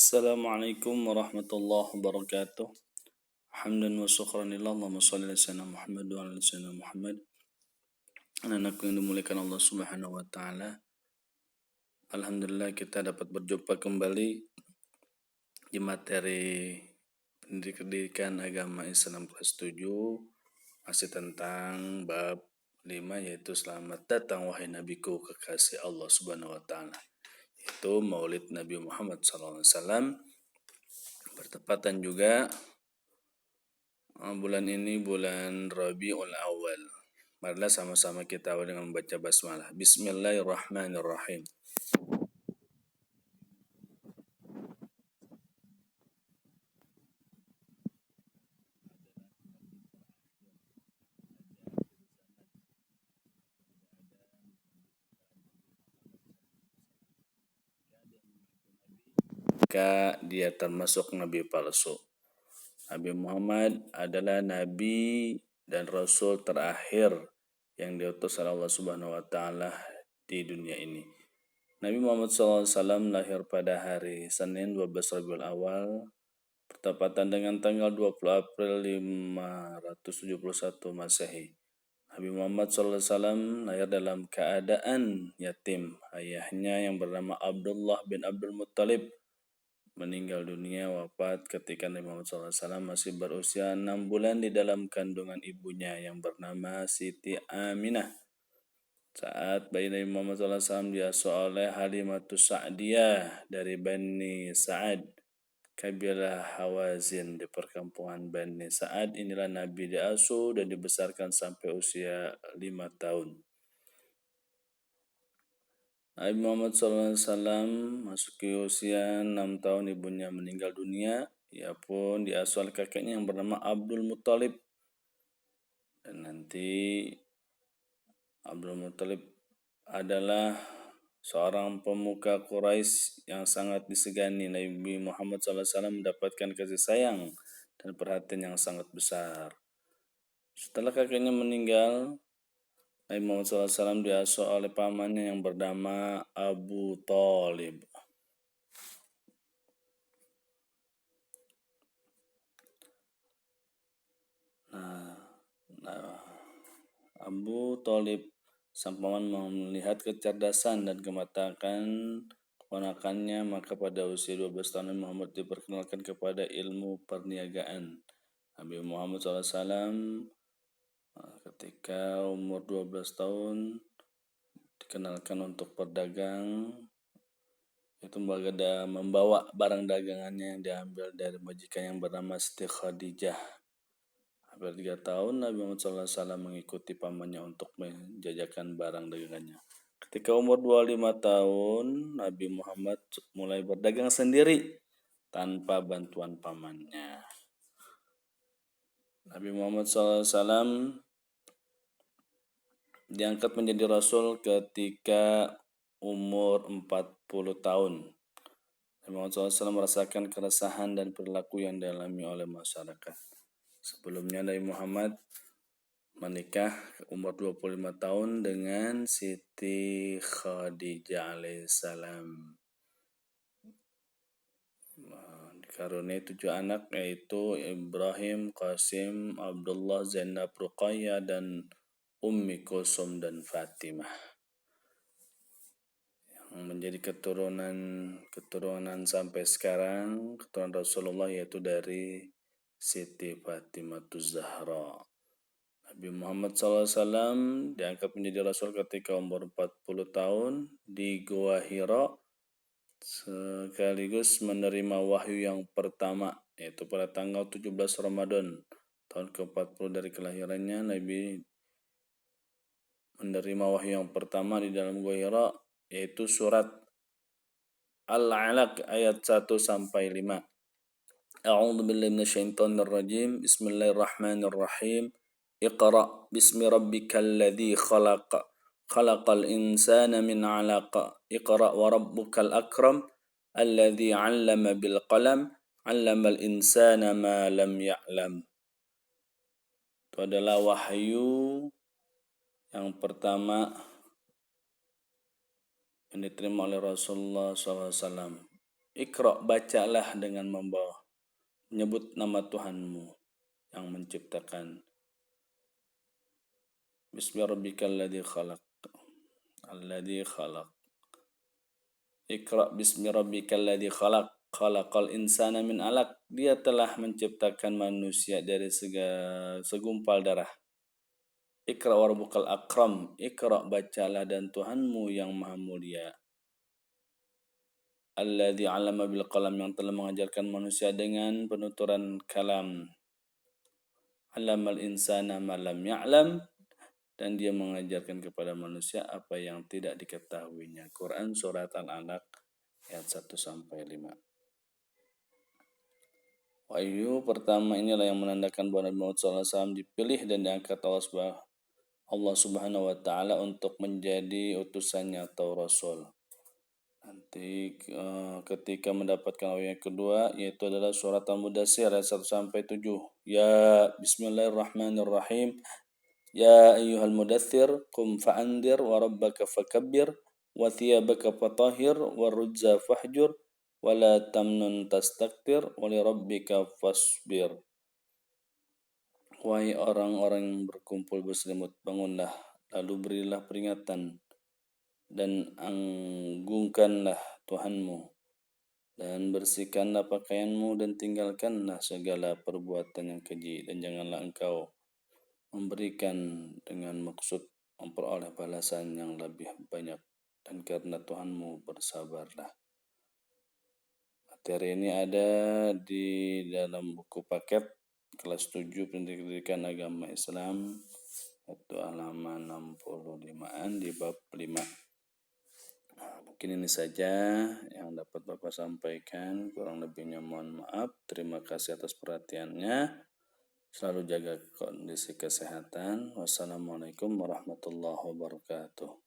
Assalamualaikum warahmatullahi wabarakatuh. Hamdan wa syukran lillah, Allahumma shalli ala sayyidina Muhammad wa ala sayyidina Muhammad. Anak-anakku yang dimuliakan Allah Subhanahu wa taala. Alhamdulillah kita dapat berjumpa kembali di materi pendidikan agama Islam kelas 7, masih tentang bab 5, yaitu selamat datang wahai nabiku kekasih Allah Subhanahu wa taala. Itu Maulid Nabi Muhammad SAW. Bertepatan juga bulan ini bulan Rabiul Awal. Marilah sama-sama kita awal dengan membaca basmalah. Bismillahirrahmanirrahim. Maka dia termasuk nabi palsu. Nabi Muhammad adalah nabi dan rasul terakhir yang diutus oleh Allah Subhanahu wa taala di dunia ini. Nabi Muhammad SAW lahir pada hari Senin 12 Rabiul Awal bertepatan dengan tanggal 20 April 571 Masehi. Nabi Muhammad SAW lahir dalam keadaan yatim. Ayahnya yang bernama Abdullah bin Abdul Muttalib meninggal dunia wafat ketika Nabi Muhammad SAW masih berusia 6 bulan di dalam kandungan ibunya yang bernama Siti Aminah. Saat bayi Nabi Muhammad SAW diasuh oleh Halimatus Sa'diyah dari Bani Sa'ad, kabilah Hawazin di perkampungan Bani Sa'ad. Inilah Nabi diasuh dan dibesarkan sampai usia 5 tahun. Nabi Muhammad SAW masuki usia 6 tahun ibunya meninggal dunia. Ia pun diasuh oleh kakeknya yang bernama Abdul Muttalib. Dan nanti Abdul Muttalib adalah seorang pemuka Quraisy yang sangat disegani. Nabi Muhammad SAW mendapatkan kasih sayang dan perhatian yang sangat besar. Setelah kakeknya meninggal, Nabi Muhammad SAW diasuh oleh pamannya yang bernama Abu Thalib. Abu Thalib sang paman melihat kecerdasan dan kematangan keponakannya, maka pada usia 12 tahun Nabi Muhammad diperkenalkan kepada ilmu perniagaan. Nabi Muhammad SAW ketika umur 12 tahun dikenalkan untuk berdagang, itu membawa barang dagangannya yang diambil dari majikan yang bernama Siti Khadijah. Hampir 3 tahun Nabi Muhammad SAW mengikuti pamannya untuk menjajakan barang dagangannya. Ketika umur 25 tahun, Nabi Muhammad mulai berdagang sendiri tanpa bantuan pamannya. Nabi Muhammad SAW diangkat menjadi Rasul ketika umur 40 tahun. Nabi Muhammad SAW merasakan keresahan dan perilaku yang dialami oleh masyarakat. Sebelumnya Nabi Muhammad menikah umur 25 tahun dengan Siti Khadijah alaihissalam. Dikaruniai 7 anak, yaitu Ibrahim, Qasim, Abdullah, Zainab, Ruqayyah, dan Ummi Kulsum dan Fatimah. Yang menjadi keturunan sampai sekarang, keturunan Rasulullah yaitu dari Siti Fatimah Zahra. Nabi Muhammad SAW diangkat menjadi Rasul ketika umur 40 tahun di Gua Hira, sekaligus menerima wahyu yang pertama, yaitu pada tanggal 17 Ramadan tahun ke-40 dari kelahirannya. Nabi menerima wahyu yang pertama di dalam Gua Hira, yaitu surat Al-Alaq ayat 1 sampai 5. A'udzu billahi minasyaitonir rajim. Bismillahirrahmanirrahim. Iqra bismi rabbikal ladzi khalaq. Khalaqal insana min 'alaq. Iqra wa rabbukal akram. Alladzi 'allama bil qalam. 'Allamal insana ma lam ya'lam. Itu adalah wahyu yang pertama yang diterima oleh Rasulullah SAW. Iqra, bacalah dengan menyebut nama Tuhanmu yang menciptakan. Bismi rabbikal ladzi khalaq. Alladzi khalaq. Iqra bismi rabbikal ladzi khalaq. Khalaqal insana min alaq. Dia telah menciptakan manusia dari segumpal darah. Iqra warabbukal akram. Iqra, bacalah dan Tuhanmu yang maha mulia. Alladzi 'allama bil qalam, yang telah mengajarkan manusia dengan penuturan kalam. 'Allamal insana ma lam ya'lam, dan dia mengajarkan kepada manusia apa yang tidak diketahuinya. Quran surat Al-Alaq ayat 1 sampai 5. Wahyu pertama inilah yang menandakan bahwa Nabi Muhammad SAW dipilih dan diangkat Allah Subhanahu wa taala untuk menjadi utusannya atau rasul. Nanti ketika mendapatkan wahyu yang kedua, yaitu adalah surat Al-Mudaththir ayat 1 sampai 7. Ya bismillahirrahmanirrahim. Ya ayyuhal mudaththir qum fa'andir wa rabbaka fakabbir wa thiyabaka fatahhir wa rujza fahjur wa la tamnun tastakthir wa li rabbika fasbir. Wahai orang-orang yang berkumpul berselimut, bangunlah, lalu berilah peringatan dan anggungkanlah Tuhanmu, dan bersihkanlah pakaianmu dan tinggalkanlah segala perbuatan yang keji, dan janganlah engkau memberikan dengan maksud memperoleh balasan yang lebih banyak, dan karena Tuhanmu bersabarlah. Materi ini ada di dalam buku paket kelas 7 Pendidikan Agama Islam, itu halaman 65-an di bab 5. Mungkin ini saja yang dapat Bapak sampaikan, kurang lebihnya mohon maaf. Terima kasih atas perhatiannya. Selalu jaga kondisi kesehatan. Wassalamualaikum warahmatullahi wabarakatuh.